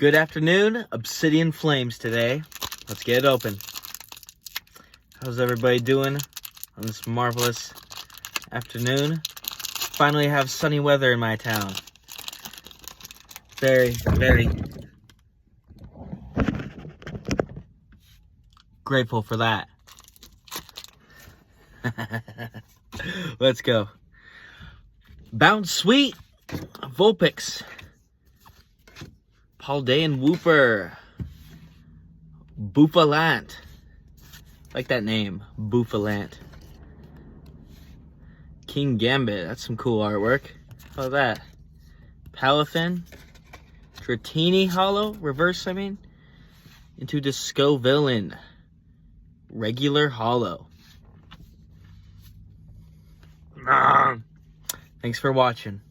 Good afternoon, Obsidian Flames today. Let's get it open. How's everybody doing on this marvelous afternoon? Finally have sunny weather in my town. Very grateful for that. Let's go. Bounce Sweet, Vulpix, Paldean Wooper, Buffalant. Like that name, Buffalant. King Gambit, that's some cool artwork. How about that? Palafin, Dratini Hollow, reverse into Disco Villain, regular hollow. Thanks for watching.